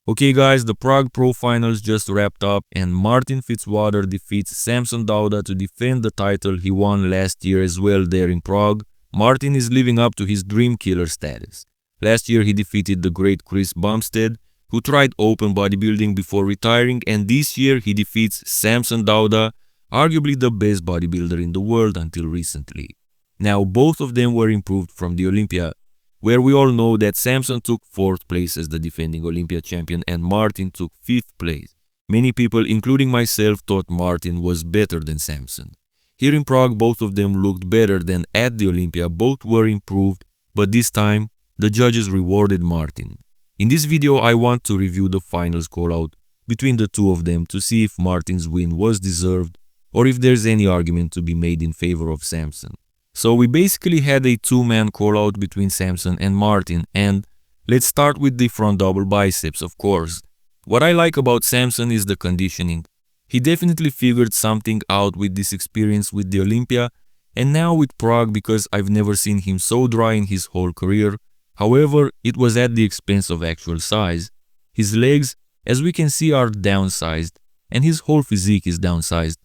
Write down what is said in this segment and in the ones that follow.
Okay guys, the Prague Pro finals just wrapped up and Martin Fitzwater defeats Samson Dauda to defend the title he won last year as well there in Prague. Martin is living up to his dream killer status. Last year he defeated the great Chris Bumstead, who tried open bodybuilding before retiring, and this year he defeats Samson Dauda, arguably the best bodybuilder in the world until recently. Now both of them were improved from the Olympia, where we all know that Samson took 4th place as the defending Olympia champion and Martin took 5th place. Many people, including myself, thought Martin was better than Samson. Here in Prague, both of them looked better than at the Olympia, both were improved, but this time, the judges rewarded Martin. In this video, I want to review the finals call-out between the two of them to see if Martin's win was deserved or if there's any argument to be made in favor of Samson. So we basically had a two-man call-out between Samson and Martin, and let's start with the front double biceps, of course. What I like about Samson is the conditioning. He definitely figured something out with this experience with the Olympia, and now with Prague, because I've never seen him so dry in his whole career. However, it was at the expense of actual size. His legs, as we can see, are downsized, and his whole physique is downsized.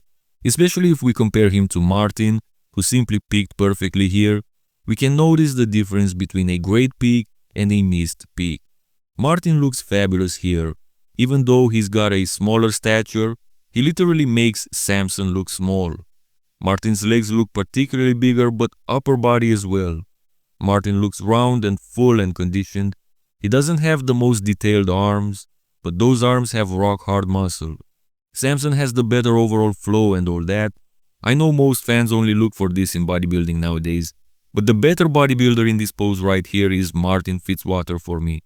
Especially if we compare him to Martin, who simply peaked perfectly here, we can notice the difference between a great peak and a missed peak. Martin looks fabulous here. Even though he's got a smaller stature, he literally makes Samson look small. Martin's legs look particularly bigger, but upper body as well. Martin looks round and full and conditioned. He doesn't have the most detailed arms, but those arms have rock-hard muscle. Samson has the better overall flow and all that. I know most fans only look for this in bodybuilding nowadays, but the better bodybuilder in this pose right here is Martin Fitzwater for me.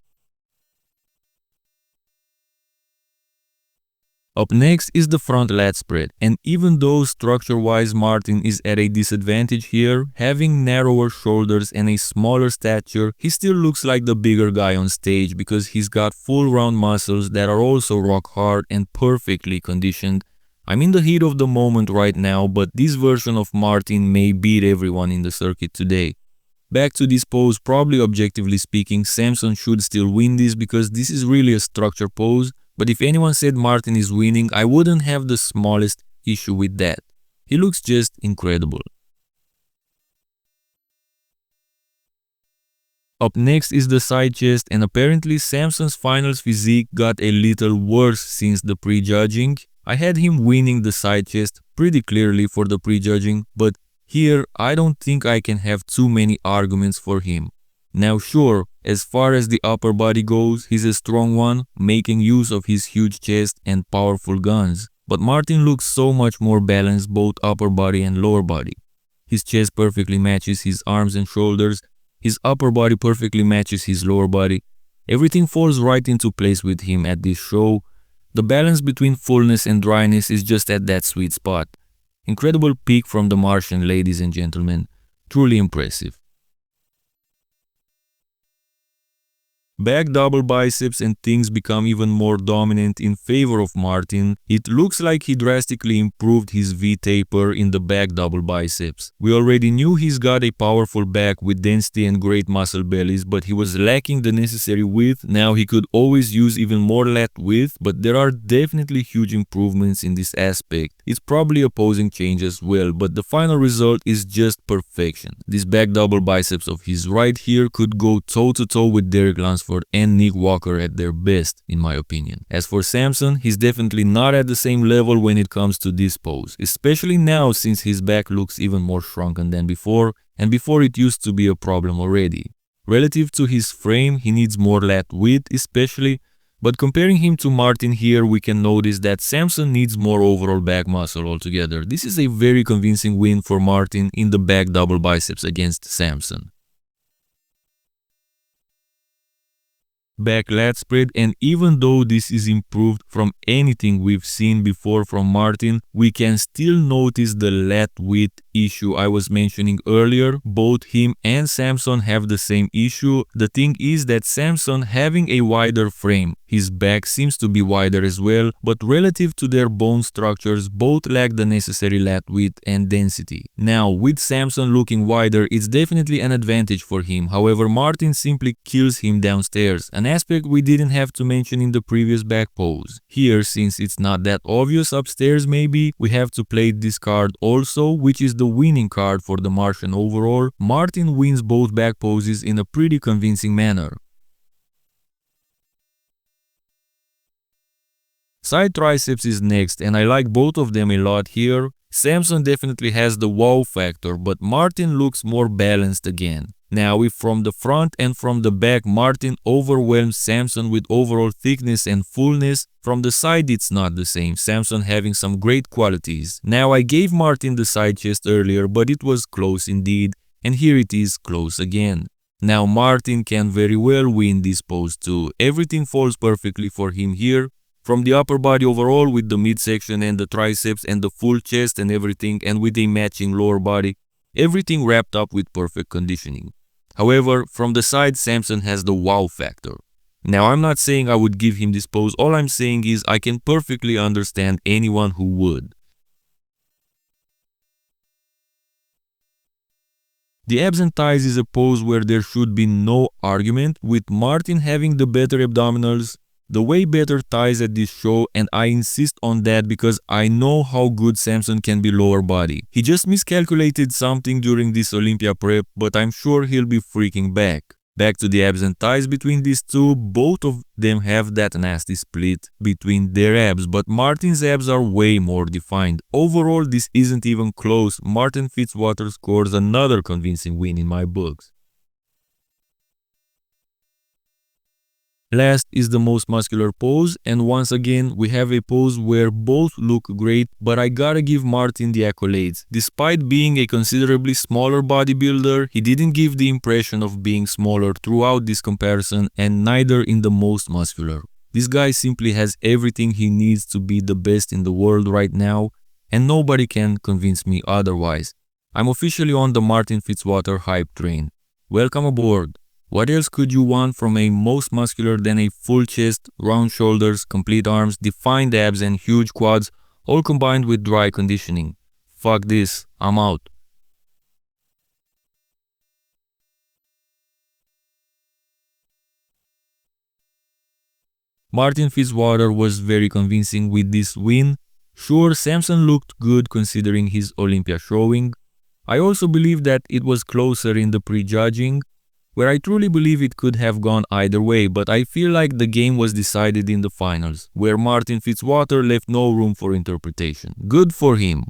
Up next is the front lat spread, and even though structure-wise Martin is at a disadvantage here, having narrower shoulders and a smaller stature, he still looks like the bigger guy on stage because he's got full round muscles that are also rock hard and perfectly conditioned. I'm in the heat of the moment right now, but this version of Martin may beat everyone in the circuit today. Back to this pose, probably objectively speaking, Samson should still win this because this is really a structure pose, but if anyone said Martin is winning, I wouldn't have the smallest issue with that. He looks just incredible. Up next is the side chest, and apparently Samson's finals physique got a little worse since the prejudging. I had him winning the side chest pretty clearly for the prejudging, but here I don't think I can have too many arguments for him. Now sure, as far as the upper body goes, he's a strong one, making use of his huge chest and powerful guns. But Martin looks so much more balanced both upper body and lower body. His chest perfectly matches his arms and shoulders, his upper body perfectly matches his lower body. Everything falls right into place with him at this show. The balance between fullness and dryness is just at that sweet spot. Incredible peak from the Martian, ladies and gentlemen. Truly impressive. Back double biceps and things become even more dominant in favor of Martin. It looks like he drastically improved his V-taper in the back double biceps. We already knew he's got a powerful back with density and great muscle bellies, but he was lacking the necessary width. Now he could always use even more lat width, but there are definitely huge improvements in this aspect. It's probably a posing change as well, but the final result is just perfection. This back double biceps of his right here could go toe-to-toe with Derek Lunsford and Nick Walker at their best, in my opinion. As for Samson, he's definitely not at the same level when it comes to this pose, especially now since his back looks even more shrunken than before, and before it used to be a problem already. Relative to his frame, he needs more lat width especially, but comparing him to Martin here, we can notice that Samson needs more overall back muscle altogether. This is a very convincing win for Martin in the back double biceps against Samson. Back lat spread, and even though this is improved from anything we've seen before from Martin, we can still notice the lat width issue I was mentioning earlier. Both him and Samson have the same issue. The thing is that Samson, having a wider frame His back seems to be wider as well, but relative to their bone structures, both lack the necessary lat width and density. Now, with Samson looking wider, it's definitely an advantage for him. However, Martin simply kills him downstairs, an aspect we didn't have to mention in the previous back pose. Here, since it's not that obvious upstairs maybe, we have to play this card also, which is the winning card for the Martian overall. Martin wins both back poses in a pretty convincing manner. Side triceps is next, and I like both of them a lot here. Samson definitely has the wow factor, but Martin looks more balanced again. Now, if from the front and from the back Martin overwhelms Samson with overall thickness and fullness, from the side it's not the same, Samson having some great qualities. Now, I gave Martin the side chest earlier, but it was close indeed, and here it is close again. Now, Martin can very well win this pose too. Everything falls perfectly for him here. From the upper body overall with the midsection and the triceps and the full chest and everything, and with a matching lower body, everything wrapped up with perfect conditioning. However, from the side, Samson has the wow factor. Now, I'm not saying I would give him this pose, all I'm saying is I can perfectly understand anyone who would. The abs and thighs is a pose where there should be no argument, with Martin having the better abdominals, the way better thighs at this show, and I insist on that because I know how good Samson can be lower body. He just miscalculated something during this Olympia prep, but I'm sure he'll be freaking back. Back to the abs and thighs between these two, both of them have that nasty split between their abs, but Martin's abs are way more defined. Overall, this isn't even close. Martin Fitzwater scores another convincing win in my books. Last is the most muscular pose, and once again we have a pose where both look great, but I gotta give Martin the accolades. Despite being a considerably smaller bodybuilder, he didn't give the impression of being smaller throughout this comparison, and neither in the most muscular. This guy simply has everything he needs to be the best in the world right now, and nobody can convince me otherwise. I'm officially on the Martin Fitzwater hype train. Welcome aboard! What else could you want from a most muscular than a full chest, round shoulders, complete arms, defined abs and huge quads, all combined with dry conditioning? Fuck this, I'm out. Martin Fitzwater was very convincing with this win. Sure, Samson looked good considering his Olympia showing. I also believe that it was closer in the prejudging, where I truly believe it could have gone either way, but I feel like the game was decided in the finals, where Martin Fitzwater left no room for interpretation. Good for him.